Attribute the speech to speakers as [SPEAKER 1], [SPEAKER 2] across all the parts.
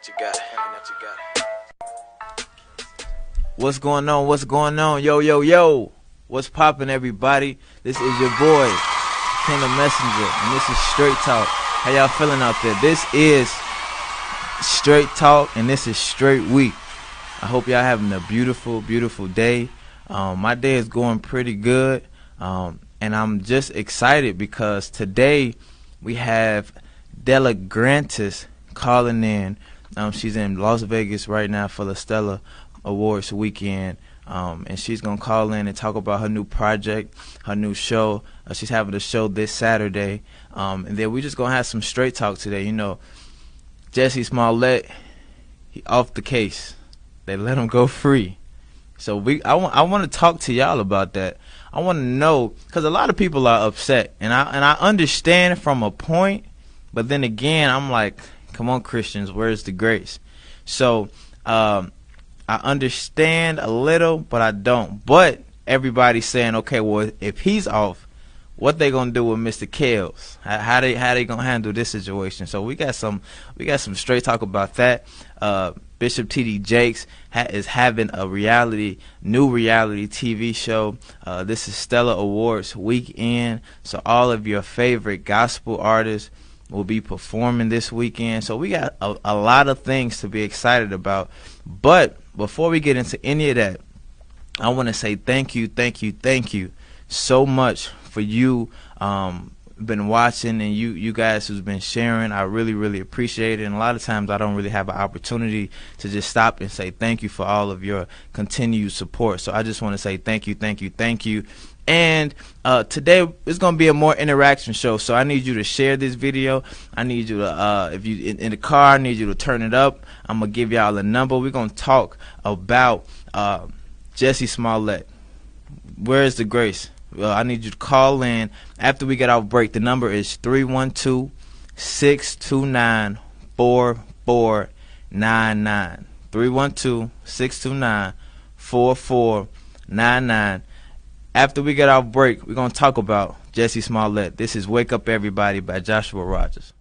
[SPEAKER 1] you got it. That you got it.
[SPEAKER 2] What's going on? What's going on? Yo, yo, yo. What's poppin', everybody? This is your boy, Kingdom Messenger, and this is Str8Talk. How y'all feeling out there? This is Str8Talk, and this is Straight Week. I hope y'all having a beautiful, beautiful day. My day is going pretty good, and I'm just excited because today we have Delagraentiss calling in. She's in Las Vegas right now for the Stella Awards weekend, and she's gonna call in and talk about her new project, her new show. She's having a show this Saturday, and then we just gonna have some straight talk today. You know, Jussie Smollett, he off the case. They let him go free. So I want to talk to y'all about that. I want to know, because a lot of people are upset, and I understand from a point, but then again I'm like, come on, Christians, where's the grace? So I understand a little, but I don't. But everybody's saying, okay, well, if he's off, what they gonna do with Mr. Kels? How they gonna handle this situation? So we got some straight talk about that. Bishop T.D. Jakes is having a new reality TV show. This is Stella Awards weekend, so all of your favorite gospel artists will be performing this weekend. So we got a lot of things to be excited about. But before we get into any of that, I want to say thank you so much for you been watching, and you guys who's been sharing. I really appreciate it. And a lot of times I don't really have an opportunity to just stop and say thank you for all of your continued support. So I just want to say thank you. And today it's gonna be a more interaction show, so I need you to share this video. I need you to, if you in the car, I need you to turn it up. I'm gonna give y'all a number. We're gonna talk about Jussie Smollett. Where is the grace? Well, I need you to call in after we get our break. The number is 312-629-4499. 312-629-4499. After we get our break, we're going to talk about Jussie Smollett. This is Wake Up Everybody by Joshua Rogers.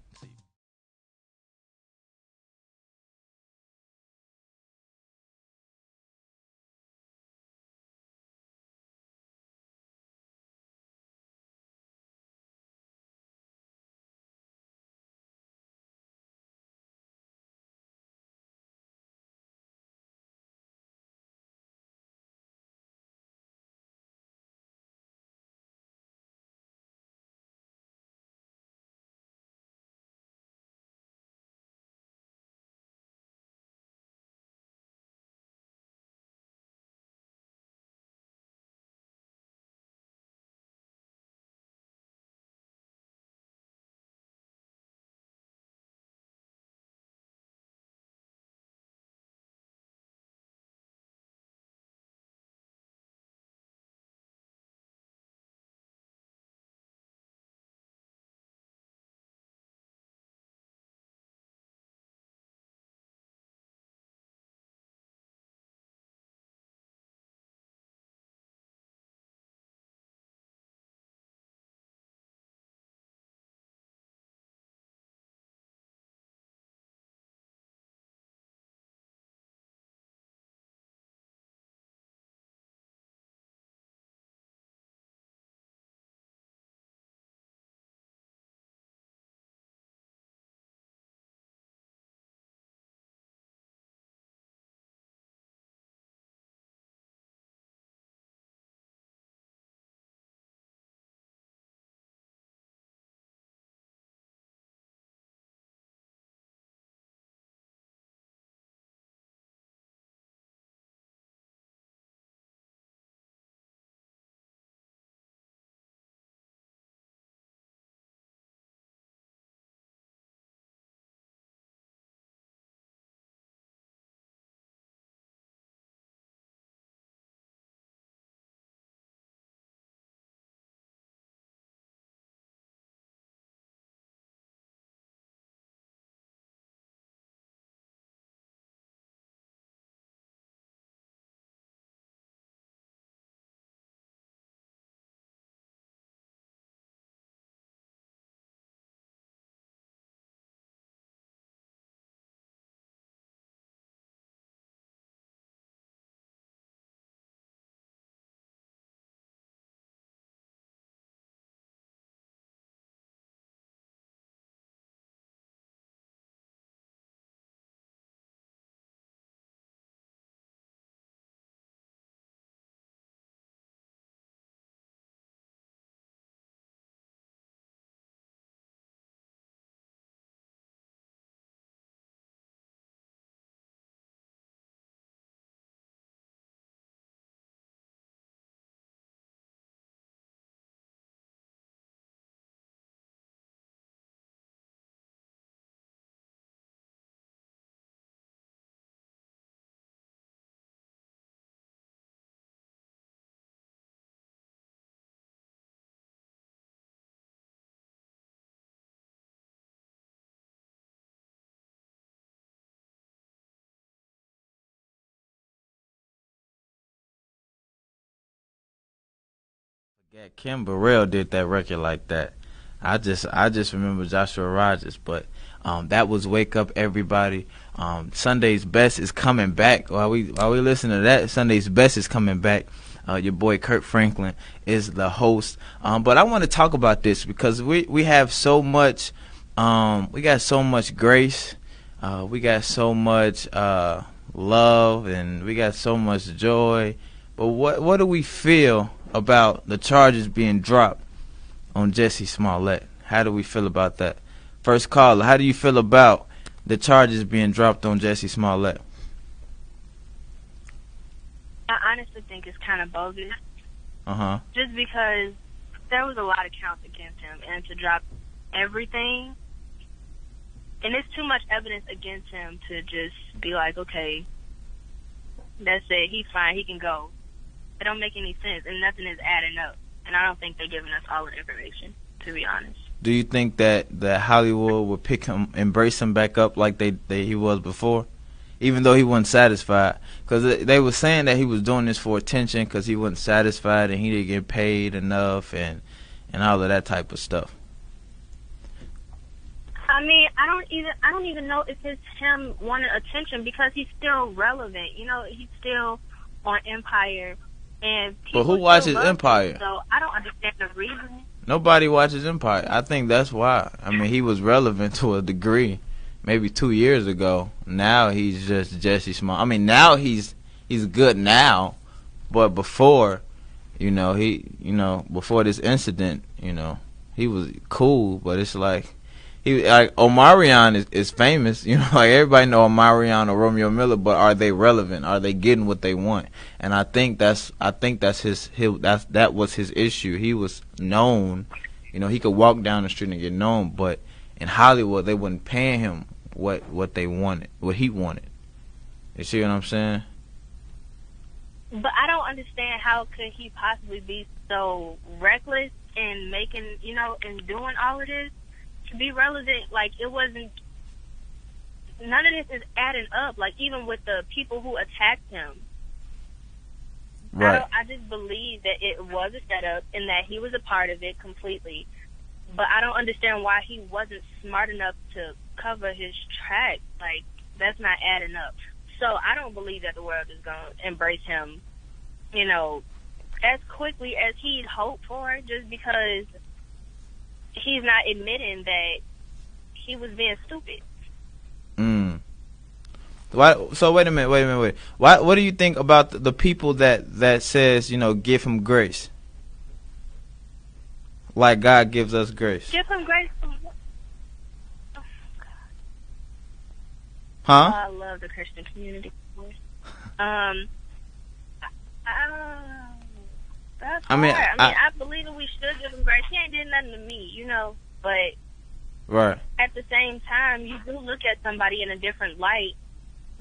[SPEAKER 2] Yeah, Kim Burrell did that record like that. I just remember Joshua Rogers, but that was Wake Up Everybody. Sunday's Best is coming back. While we listen to that, Sunday's Best is coming back. Your boy Kurt Franklin is the host. But I want to talk about this because we have so much. We got so much grace. We got so much love, and we got so much joy. But what do we feel about the charges being dropped on Jussie Smollett? How do we feel about that? First caller, how do you feel about the charges being dropped on Jussie Smollett?
[SPEAKER 3] I honestly think it's kind of bogus.
[SPEAKER 2] Uh-huh.
[SPEAKER 3] Just because there was a lot of counts against him, and to drop everything, and it's too much evidence against him to just be like, okay, that's it, he's fine, he can go. It don't make any sense, and nothing is adding up. And I don't think they're giving us all the information, to be honest.
[SPEAKER 2] Do you think that Hollywood would pick him, embrace him back up like he was before, even though he wasn't satisfied? Because they were saying that he was doing this for attention because he wasn't satisfied and he didn't get paid enough and all of that type of stuff.
[SPEAKER 3] I mean, I don't even know if it's him wanting attention because he's still relevant. You know, he's still on Empire. And
[SPEAKER 2] but who watches Empire?
[SPEAKER 3] Him, so I don't understand the reason.
[SPEAKER 2] Nobody watches Empire. I think that's why. I mean, he was relevant to a degree, maybe 2 years ago. Now he's just Jussie Smollett. I mean, now he's good now, but before, before this incident, he was cool. But it's like Omarion is famous, like everybody know Omarion or Romeo Miller, but are they relevant? Are they getting what they want? And I think that was his issue. He was known, he could walk down the street and get known, but in Hollywood they wasn't paying him what they wanted, what he wanted. You see what I'm saying?
[SPEAKER 3] But I don't understand how could he possibly be so reckless in making, and doing all of this. To be relevant, like, it wasn't, none of this is adding up, like, even with the people who attacked him.
[SPEAKER 2] Right.
[SPEAKER 3] I just believe that it was a setup and that he was a part of it completely. But I don't understand why he wasn't smart enough to cover his track. Like, that's not adding up. So I don't believe that the world is going to embrace him, as quickly as he'd hoped for, just because he's not admitting that he was being stupid.
[SPEAKER 2] Why? So wait a minute. What do you think about the people that says give him grace, like God gives us grace?
[SPEAKER 3] Give him grace.
[SPEAKER 2] Huh?
[SPEAKER 3] I love the Christian community. That's hard. I believe that we should give him grace. He ain't did nothing to me, but
[SPEAKER 2] right.
[SPEAKER 3] At the same time, you do look at somebody in a different light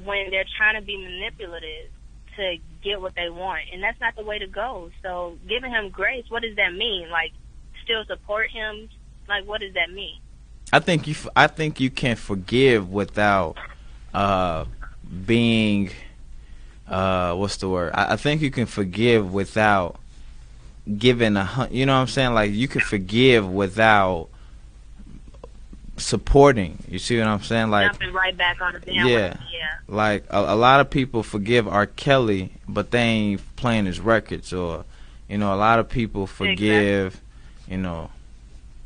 [SPEAKER 3] when they're trying to be manipulative to get what they want, and that's not the way to go. So giving him grace, what does that mean? Like, still support him? Like, what does that mean?
[SPEAKER 2] I think you can forgive without being what's the word? I think you can forgive without giving you know what I'm saying? Like, you can forgive without supporting. You see what I'm saying? Like,
[SPEAKER 3] jumping right back on the bandwagon. Yeah.
[SPEAKER 2] Like a lot of people forgive R. Kelly, but they ain't playing his records, or a lot of people forgive,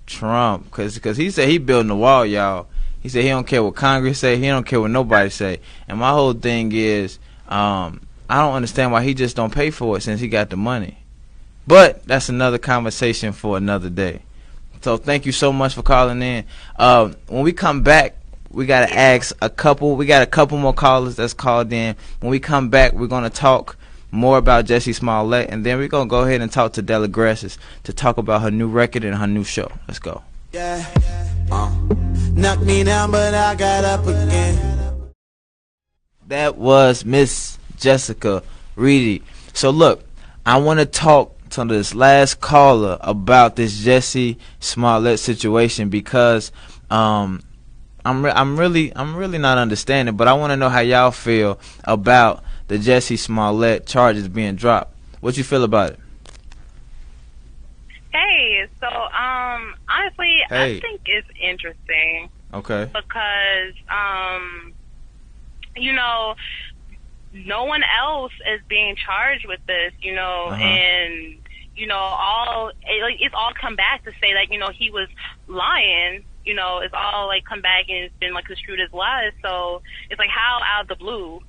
[SPEAKER 2] Trump, because he said he building the wall, y'all. He said he don't care what Congress say, he don't care what nobody say. And my whole thing is, I don't understand why he just don't pay for it since he got the money. But that's another conversation for another day. So thank you so much for calling in. When we come back, we got to ask a couple more callers that's called in. When we come back, we're going to talk more about Jussie Smollett, and then we're going to go ahead and talk to Delagraentiss to talk about her new record and her new show. Let's go.
[SPEAKER 4] Yeah. Knocked me down, but I got up again.
[SPEAKER 2] That was Miss Jessica Reedy. So look, I want to talk to this last caller about this Jussie Smollett situation, because I'm really not understanding, but I want to know how y'all feel about the Jussie Smollett charges being dropped. What you feel about it?
[SPEAKER 5] Hey, so honestly,
[SPEAKER 2] Hey.
[SPEAKER 5] I think it's interesting
[SPEAKER 2] Okay.
[SPEAKER 5] because you know, no one else is being charged with this, and it's all come back to say like, he was lying. It's all like come back and it's been like construed as lies. So it's like, how out of the blue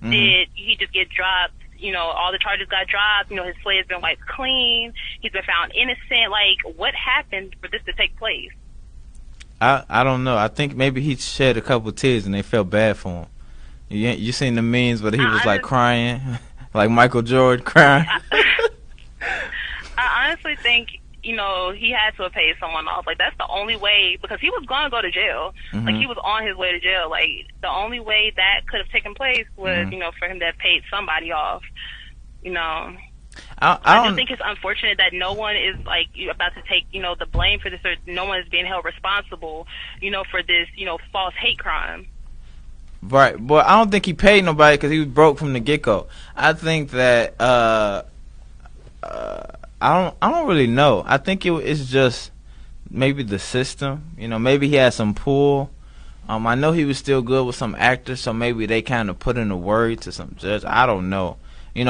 [SPEAKER 5] did he just get dropped? All the charges got dropped. His slate has been wiped clean. He's been found innocent. Like, what happened for this to take place?
[SPEAKER 2] I don't know. I think maybe he shed a couple tears and they felt bad for him. You seen the memes where he was like crying, like Michael Jordan crying.
[SPEAKER 5] I honestly think, he had to have paid someone off. Like, that's the only way, because he was going to go to jail. Like, he was on his way to jail. Like, the only way that could have taken place was, for him to have paid somebody off. I just think it's unfortunate that no one is, like, about to take, the blame for this, or no one is being held responsible, for this, false hate crime.
[SPEAKER 2] Right, but I don't think he paid nobody because he was broke from the get-go. I think that I don't really know. I think it's just maybe the system. Maybe he had some pull. I know he was still good with some actors, so maybe they kind of put in a word to some judge. I don't know. And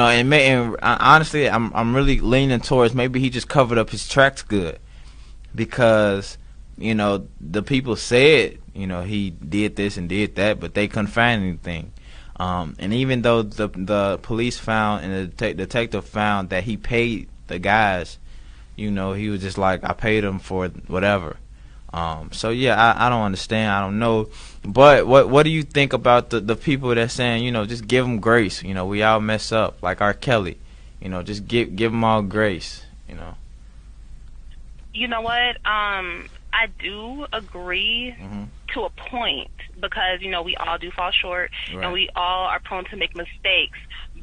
[SPEAKER 2] honestly, I'm really leaning towards maybe he just covered up his tracks good because the people said he did this and did that, but they couldn't find anything. And even though the police found and the detective found that he paid the guys, he was just like, I paid them for whatever. So yeah, I don't understand. I don't know. But what do you think about the people that saying, just give them grace? We all mess up, like R. Kelly. Just give them all grace.
[SPEAKER 5] You know what? I do agree to a point because, we all do fall short and we all are prone to make mistakes.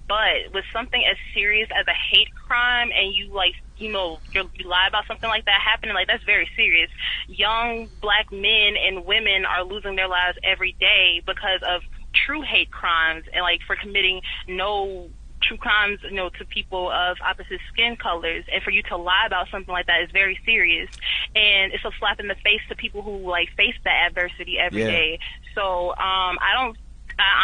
[SPEAKER 5] But with something as serious as a hate crime and you you lie about something like that happening, like that's very serious. Young black men and women are losing their lives every day because of true hate crimes and like for committing no true crimes, to people of opposite skin colors, and for you to lie about something like that is very serious, and it's a slap in the face to people who face that adversity every day. So I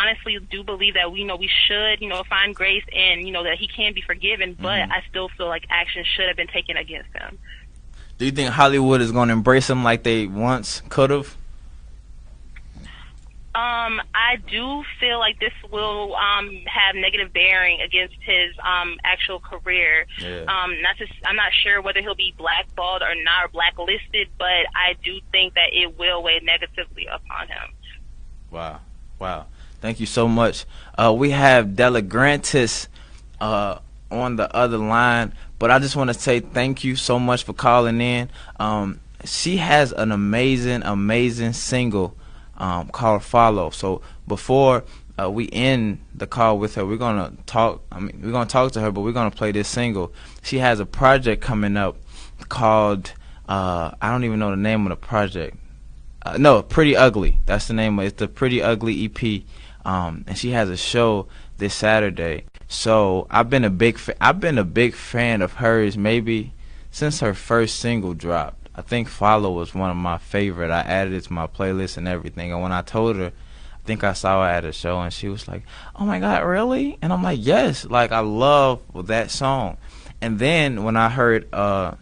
[SPEAKER 5] honestly do believe that we should find grace and that he can be forgiven, but I still feel like action should have been taken against him.
[SPEAKER 2] Do you think Hollywood is going to embrace him like they once could have?
[SPEAKER 5] I do feel like this will have negative bearing against his actual career. I'm not sure whether he'll be blackballed or not, or blacklisted, but I do think that it will weigh negatively upon him.
[SPEAKER 2] Wow. Thank you so much. We have Delagraentiss on the other line, but I just want to say thank you so much for calling in. She has an amazing single called Follow. So before we end the call with her, we're gonna talk. We're gonna talk to her, but we're gonna play this single. She has a project coming up called I don't even know the name of the project. No, Pretty Ugly. That's the name of it. It's the Pretty Ugly EP. And she has a show this Saturday. So I've been a big fan of hers maybe since her first single dropped. I think Follow was one of my favorite. I added it to my playlist and everything. And when I told her, I think I saw her at a show, and she was like, "Oh my God, really?" And I'm like, "Yes." Like, I love that song. And then when I heard the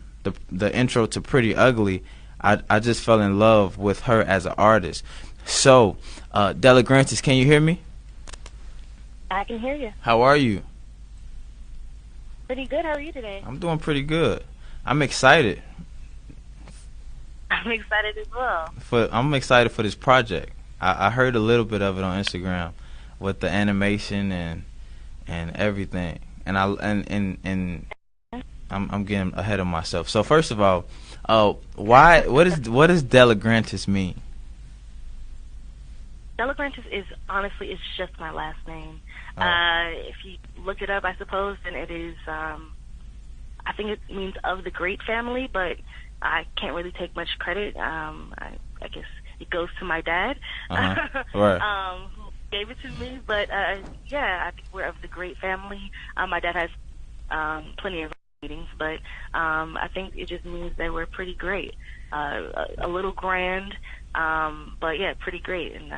[SPEAKER 2] intro to Pretty Ugly, I just fell in love with her as an artist. So, Delagraentiss, can you hear me?
[SPEAKER 3] I can hear you.
[SPEAKER 2] How are you?
[SPEAKER 3] Pretty good. How are you today?
[SPEAKER 2] I'm doing pretty good. I'm excited.
[SPEAKER 3] I'm excited as well.
[SPEAKER 2] I'm excited for this project. I heard a little bit of it on Instagram with the animation and everything, and I'm getting ahead of myself. So first of all, what does Delagraentiss mean?
[SPEAKER 3] Delagraentiss is honestly, it's just my last name. If you look it up, I suppose, then it is. I think it means of the great family, but I can't really take much credit. I guess it goes to my dad,
[SPEAKER 2] right.
[SPEAKER 3] Who gave it to me. But yeah, I think we're of the great family. My dad has plenty of meetings,
[SPEAKER 6] but I think it just means they were pretty great. A little grand, but yeah, pretty great, and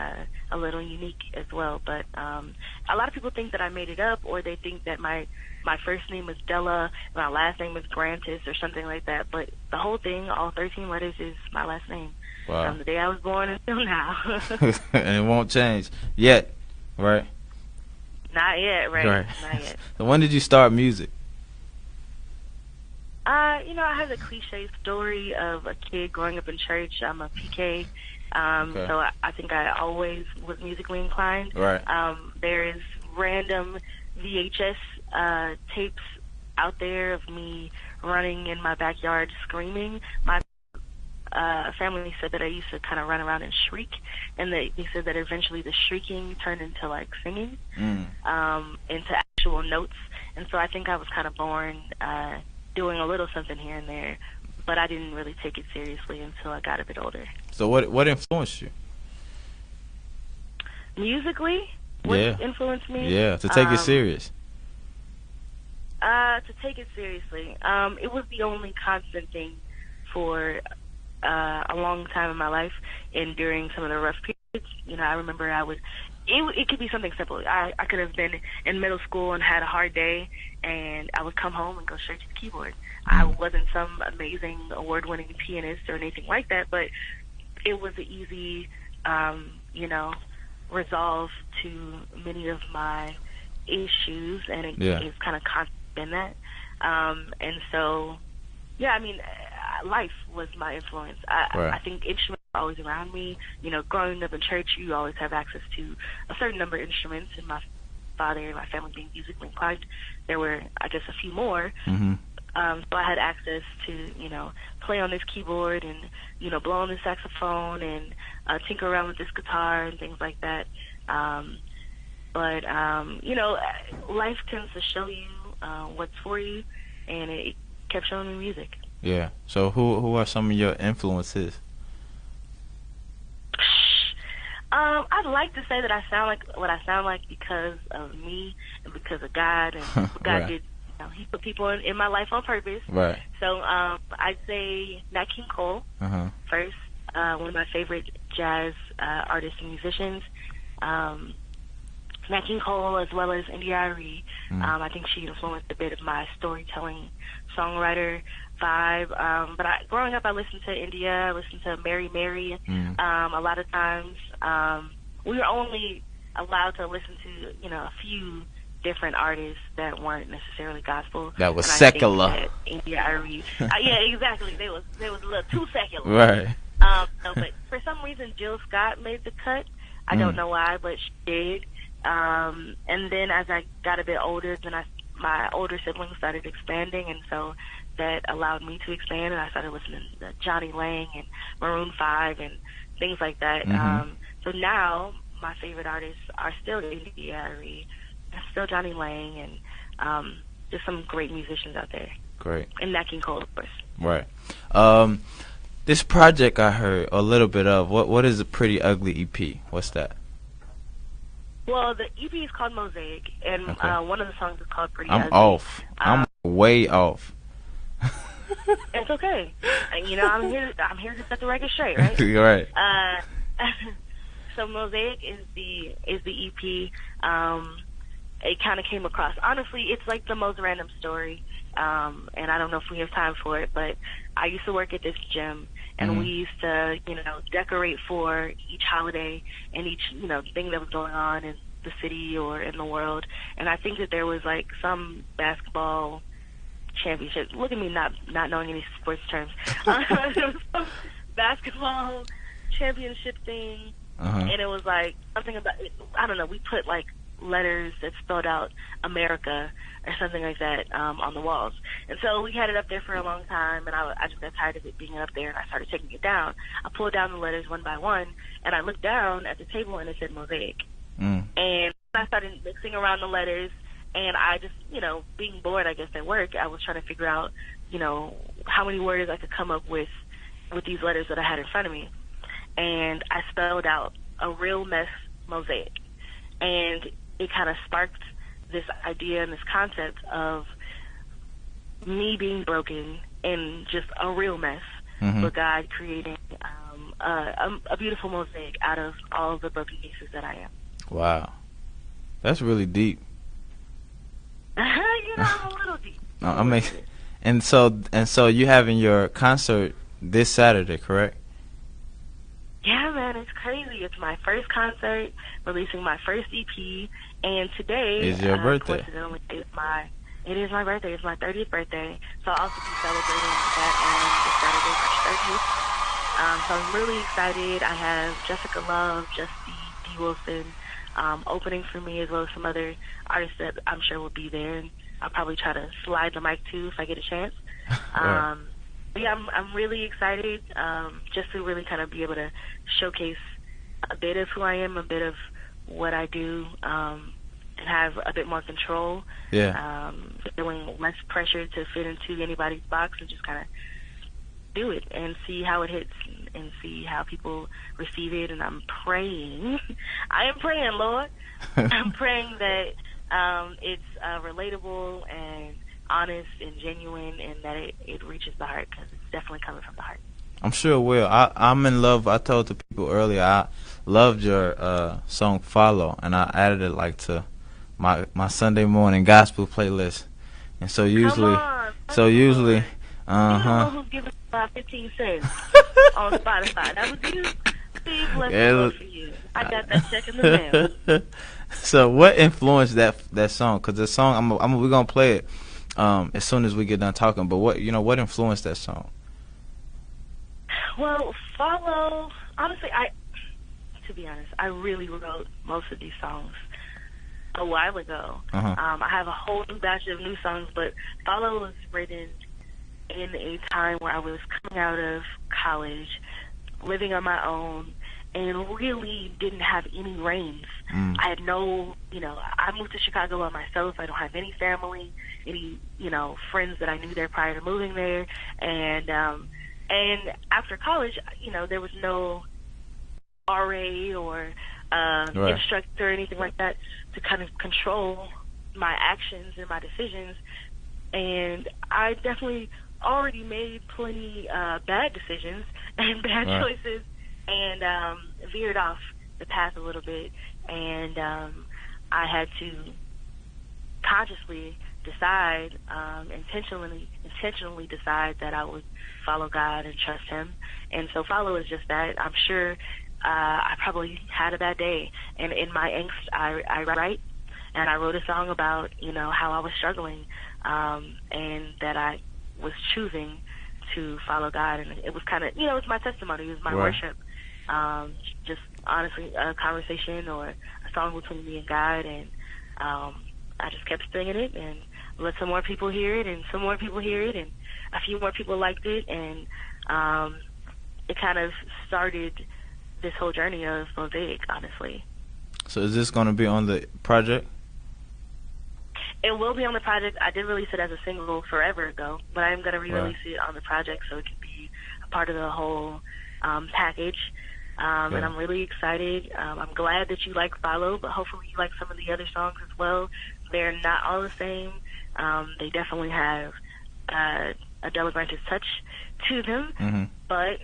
[SPEAKER 6] a little unique as well. But a lot of people think that I made it up, or they think that my first name is Della, my last name is Grantis, or something like that. But the whole thing, all 13 letters, is my last name.
[SPEAKER 2] Wow.
[SPEAKER 6] From the day I was born until now.
[SPEAKER 2] And it won't change yet, right?
[SPEAKER 6] Not yet, right? Not yet.
[SPEAKER 2] So when did you start music?
[SPEAKER 6] I have the cliche story of a kid growing up in church. I'm a PK,
[SPEAKER 2] Okay.
[SPEAKER 6] so I think I always was musically inclined.
[SPEAKER 2] Right.
[SPEAKER 6] There is random VHS tapes out there of me running in my backyard screaming. My family said that I used to kind of run around and shriek, and they said that eventually the shrieking turned into like singing, into actual notes. And so I think I was kind of born doing a little something here and there, but I didn't really take it seriously until I got a bit older.
[SPEAKER 2] So what influenced you?
[SPEAKER 6] Musically, what influenced me?
[SPEAKER 2] Yeah, to take it serious.
[SPEAKER 6] To take it seriously. It was the only constant thing for a long time in my life, and during some of the rough periods. I remember it could be something simple. I could have been in middle school and had a hard day, and I would come home and go straight to the keyboard. I wasn't some amazing award-winning pianist or anything like that, but it was an easy, resolve to many of my issues, and it's kind of constant in that. And so, life was my influence. I think instruments are always around me. Growing up in church, you always have access to a certain number of instruments, and my father and my family being musically inclined, there were, I guess, a few more. So I had access to, play on this keyboard and, blow on the saxophone and tinker around with this guitar and things like that. But life tends to show you what's for you, and it kept showing me music.
[SPEAKER 2] Yeah. So who are some of your influences?
[SPEAKER 6] I'd like to say that I sound like what I sound like because of me and because of God, and what God did. He put people in my life on purpose.
[SPEAKER 2] Right.
[SPEAKER 6] So I'd say Nat King Cole first, one of my favorite jazz artists and musicians. Nat King Cole, as well as t.r.u.t.h. I think she influenced a bit of my storytelling songwriter vibe. But growing up, I listened to India, I listened to Mary Mary. A lot of times, we were only allowed to listen to, a few different artists that weren't necessarily gospel.
[SPEAKER 2] That was secular.
[SPEAKER 6] Yeah, exactly. They was a little too secular.
[SPEAKER 2] Right.
[SPEAKER 6] But for some reason, Jill Scott made the cut. I don't know why, but she did. And then as I got a bit older, then my older siblings started expanding, and so that allowed me to expand, and I started listening to Johnny Lang and Maroon 5 and things like that. So now my favorite artists are still t.r.u.t.h, still Johnny Lang, and just some great musicians out there.
[SPEAKER 2] Great.
[SPEAKER 6] And Nat King Cole, of course.
[SPEAKER 2] Right. This project I heard a little bit of. What is a Pretty Ugly EP? What's that?
[SPEAKER 6] Well, the EP is called Mosaic, and one of the songs is called Pretty Ugly.
[SPEAKER 2] I'm off. I'm way off.
[SPEAKER 6] It's okay. I'm here to set the record straight, right?
[SPEAKER 2] Right.
[SPEAKER 6] So Mosaic is the EP. It kind of came across. Honestly, it's like the most random story, and I don't know if we have time for it, but I used to work at this gym, and we used to, decorate for each holiday and each, thing that was going on in the city or in the world. And I think that there was like some basketball championship. Look at me not knowing any sports terms. There was some basketball championship thing, and it was like something about, I don't know, we put like letters that spelled out America or something like that on the walls. And so we had it up there for a long time, and I just got tired of it being up there, and I started taking it down. I pulled down the letters one by one, and I looked down at the table, and it said Mosaic. And I started mixing around the letters, and I just, being bored, I guess, at work, I was trying to figure out, how many words I could come up with these letters that I had in front of me. And I spelled out a real mess mosaic. And it kind of sparked this idea and this concept of me being broken and just a real mess, but God creating a beautiful mosaic out of all of the broken pieces that I am.
[SPEAKER 2] Wow. That's really deep.
[SPEAKER 6] I'm a little deep.
[SPEAKER 2] I mean, and so you having your concert this Saturday, correct?
[SPEAKER 6] Yeah, man, it's crazy. It's my first concert, releasing my first EP, and today
[SPEAKER 2] is your birthday.
[SPEAKER 6] Coincidentally, it is my birthday. It's my 30th birthday, so I'll also be celebrating that on Saturday, March 30th. So I'm really excited. I have Jessica Love, Justy, D. Wilson opening for me, as well as some other artists that I'm sure will be there, and I'll probably try to slide the mic too if I get a chance.
[SPEAKER 2] Right.
[SPEAKER 6] Yeah, I'm really excited just to really kind of be able to showcase a bit of who I am, a bit of what I do, and have a bit more control.
[SPEAKER 2] Yeah.
[SPEAKER 6] Feeling less pressure to fit into anybody's box and just kind of do it and see how it hits and see how people receive it. And I'm praying, Lord, I'm praying that it's relatable and honest and genuine, and that it reaches the heart, because it's definitely coming from the heart.
[SPEAKER 2] I'm sure it will. I'm in love. I told the people earlier I loved your song "Follow," and I added it like to my Sunday morning gospel playlist. And so usually,
[SPEAKER 6] You know who's giving about 15 cents on Spotify? That was you. Steve, bless the Lord for you. I got that check in the mail.
[SPEAKER 2] So what influenced that song? Because the song, we're gonna play it as soon as we get done talking. But what influenced that song?
[SPEAKER 6] Well, Follow. Honestly, to be honest, I really wrote most of these songs a while ago. I have a whole new batch of new songs, but Follow was written in a time where I was coming out of college, living on my own, and really didn't have any reins. I had no, I moved to Chicago by myself. I don't have any family, any, friends that I knew there prior to moving there. And after college, there was no RA or instructor or anything like that to kind of control my actions and my decisions. And I definitely already made plenty bad decisions and bad choices, and veered off the path a little bit. And I had to consciously decide, intentionally decide that I would follow God and trust Him. And so Follow is just that. I'm sure I probably had a bad day, and in my angst, I write, and I wrote a song about how I was struggling, and that I was choosing to follow God. And it was kind of it's my testimony, it was my worship, just honestly a conversation or a song between me and God. And I just kept singing it and let some more people hear it, and some more people hear it, and a few more people liked it, and it kind of started this whole journey of Mosaic, honestly.
[SPEAKER 2] So is this going to be on the project?
[SPEAKER 6] It will be on the project. I did release it as a single forever ago, but I am going to re-release it on the project so it can be a part of the whole package. And I'm really excited. I'm glad that you like Follow, but hopefully you like some of the other songs as well. They're not all the same. They definitely have a Delagraentiss touch to them, but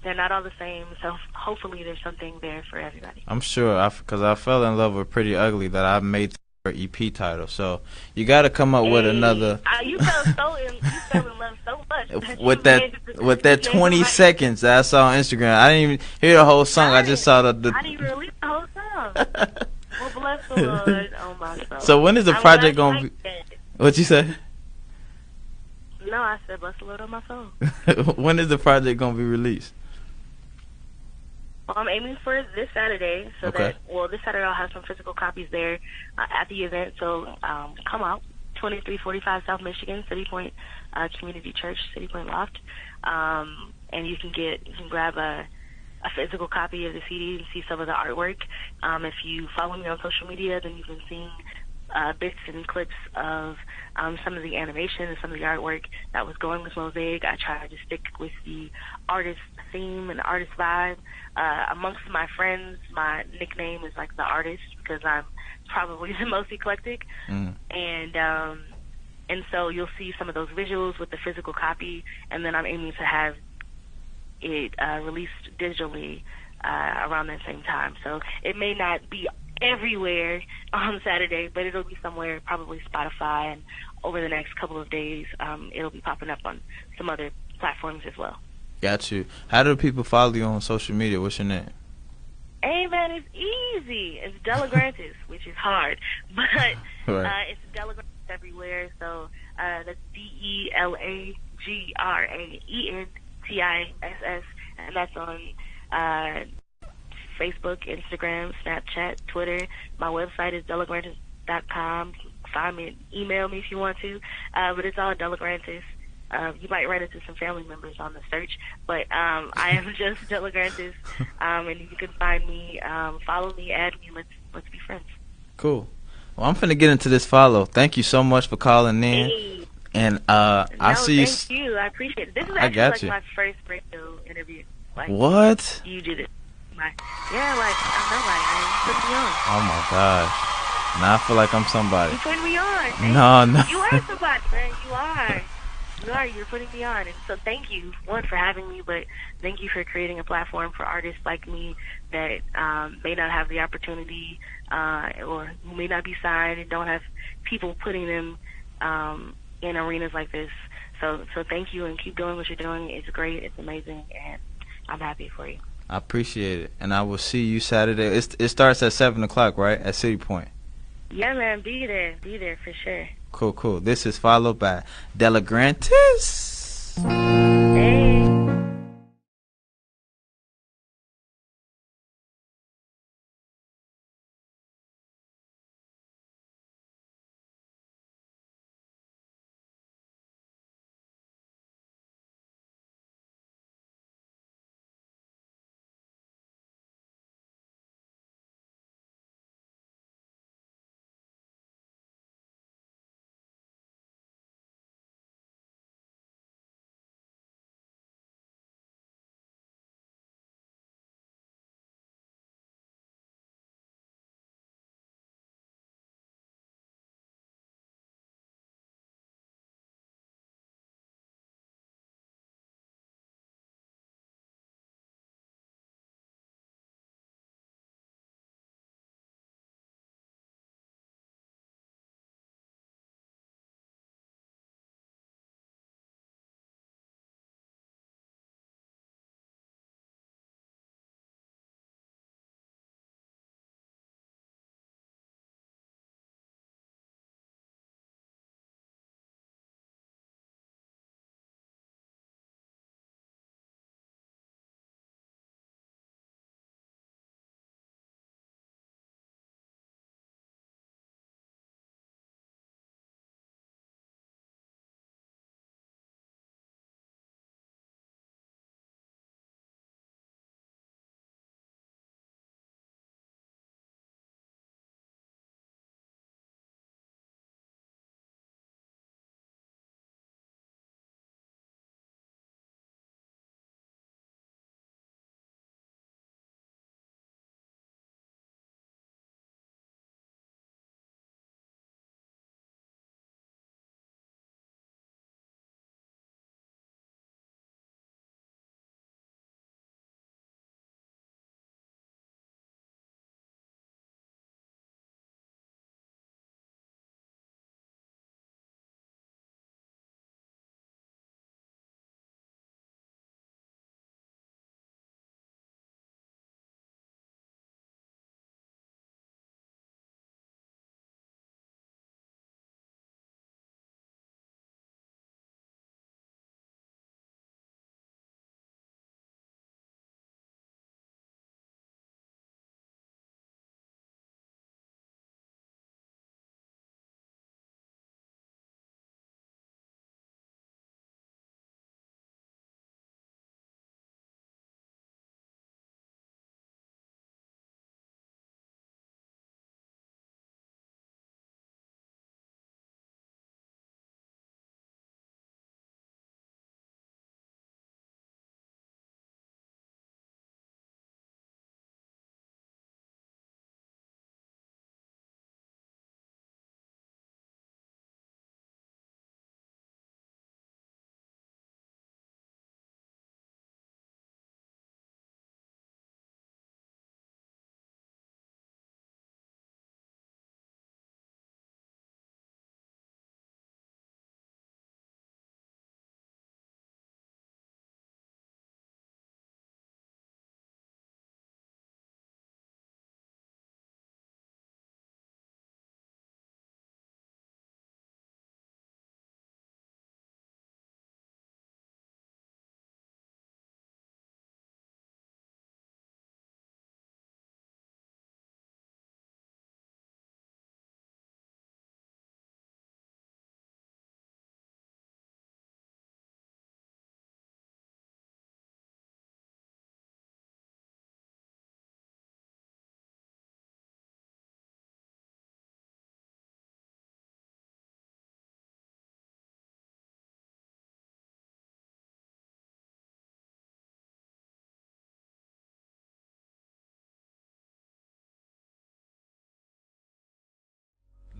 [SPEAKER 6] they're not all the same. So hopefully there's something there for everybody.
[SPEAKER 2] I'm sure, because I fell in love with Pretty Ugly that I made her EP title. So you got to come up with another.
[SPEAKER 6] You fell in love so much
[SPEAKER 2] with that 20 seconds that I saw on Instagram. I didn't even hear the whole song. I just saw the
[SPEAKER 6] I didn't even release the whole song. Well, bless the Lord on my soul.
[SPEAKER 2] So when is the project going to be? What you say?
[SPEAKER 6] No, I said bless the Lord on my soul.
[SPEAKER 2] When is the project going to be released?
[SPEAKER 6] Well, I'm aiming for this Saturday, so this Saturday I'll have some physical copies there at the event. So come out, 2345 South Michigan, City Point Community Church, City Point Loft, and you can grab a physical copy of the CD and see some of the artwork. If you follow me on social media, then you can see bits and clips of some of the animation and some of the artwork that was going with Mosaic. I tried to stick with the artist theme and the artist vibe. Amongst my friends, my nickname is like the artist, because I'm probably the most eclectic. And And so you'll see some of those visuals with the physical copy, and then I'm aiming to have it released digitally around that same time. So it may not be everywhere on Saturday, but it'll be somewhere, probably Spotify, and over the next couple of days, it'll be popping up on some other platforms as well.
[SPEAKER 2] Got you. How do people follow you on social media? What's your name?
[SPEAKER 6] Hey, man, it's easy. It's Delagraentiss, which is hard, but it's Delagraentiss everywhere. So that's DelaGraentiss, and that's on Facebook, Instagram, Snapchat, Twitter. My website is delagraentiss.com. Find me, email me if you want to, but it's all Delagraentiss. You might run into some family members on the search, but I am just Delagraentiss, and you can find me, follow me, add me, let's be friends.
[SPEAKER 2] Cool. Well, I'm finna get into this follow. Thank you so much for calling in.
[SPEAKER 6] Hey.
[SPEAKER 2] And I'll see you.
[SPEAKER 6] Thank you. I appreciate it. This is actually my first radio interview. Like,
[SPEAKER 2] what?
[SPEAKER 6] You did it. I put me on.
[SPEAKER 2] Oh my gosh. Now I feel like I'm somebody.
[SPEAKER 6] You put me on.
[SPEAKER 2] No.
[SPEAKER 6] You are somebody, man. You are. You're putting me on. And so thank you, one, for having me, but thank you for creating a platform for artists like me that may not have the opportunity or who may not be signed and don't have people putting them in arenas like this. So thank you, and keep doing what you're doing. It's great. It's amazing, and I'm happy for you.
[SPEAKER 2] I appreciate it. And I will see you Saturday. It starts at 7 o'clock, right? At City Point.
[SPEAKER 6] Yeah, man. Be there for sure.
[SPEAKER 2] Cool. This is followed by Delagraentiss.
[SPEAKER 6] Hey.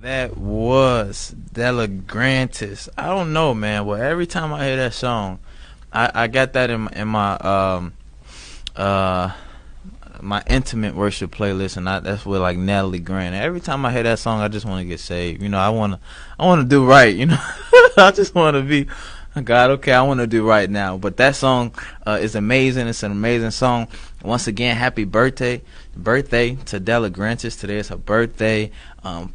[SPEAKER 2] That was Delagraentiss. I don't know, man. Well, every time I hear that song, I got that in my my intimate worship playlist, and that's with like Natalie Grant. Every time I hear that song, I just want to get saved. You know, I want to do right. You know, I just want to be God. Okay, I want to do right now. But that song is amazing. It's an amazing song. Once again, happy birthday to Delagraentiss. Today is her birthday.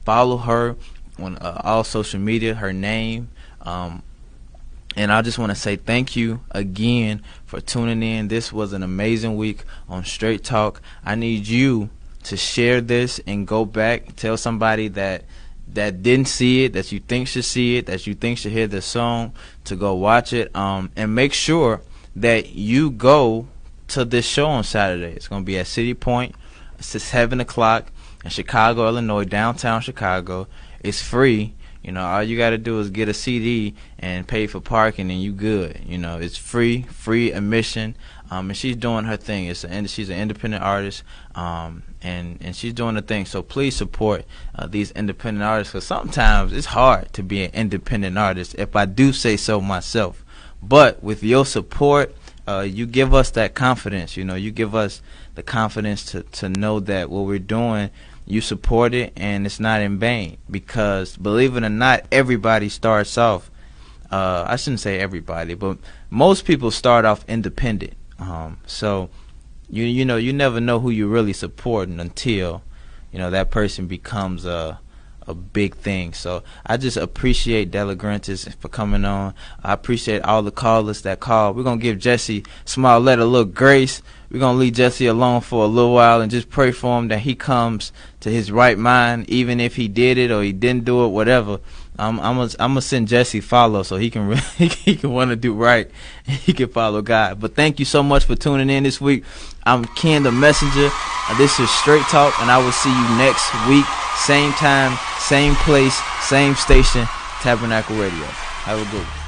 [SPEAKER 2] Follow her on all social media. Her name. And I just want to say thank you again for tuning in. This was an amazing week on Straight Talk. I need you to share this and go back, tell somebody that didn't see it, that you think should see it, that you think should hear this song, to go watch it. And make sure that you go to this show on Saturday. It's going to be at City Point. It's 7 o'clock in Chicago, Illinois, downtown Chicago. It's free. You know, all you got to do is get a CD and pay for parking, and you good. You know, it's free admission. And she's doing her thing. She's an independent artist, and she's doing her thing. So please support these independent artists, because sometimes it's hard to be an independent artist, if I do say so myself. But with your support, you give us that confidence. You know, you give us the confidence to know that what we're doing, you support it, and it's not in vain. Because believe it or not, everybody starts off, I shouldn't say everybody, but most people start off independent. So you know, you never know who you're really supporting until, you know, that person becomes a big thing. So I just appreciate Delagraentiss for coming on. I appreciate all the callers that called. We're gonna give Jesse Smollett a little grace. We're gonna leave Jesse alone for a little while and just pray for him that he comes to his right mind, even if he did it or he didn't do it, whatever. I'm gonna send Jesse follow so he can he can want to do right and he can follow God. But thank you so much for tuning in this week. I'm Ken the Messenger. This is Straight Talk, and I will see you next week, same time, same place, same station, Tabernacle Radio. Have a good one.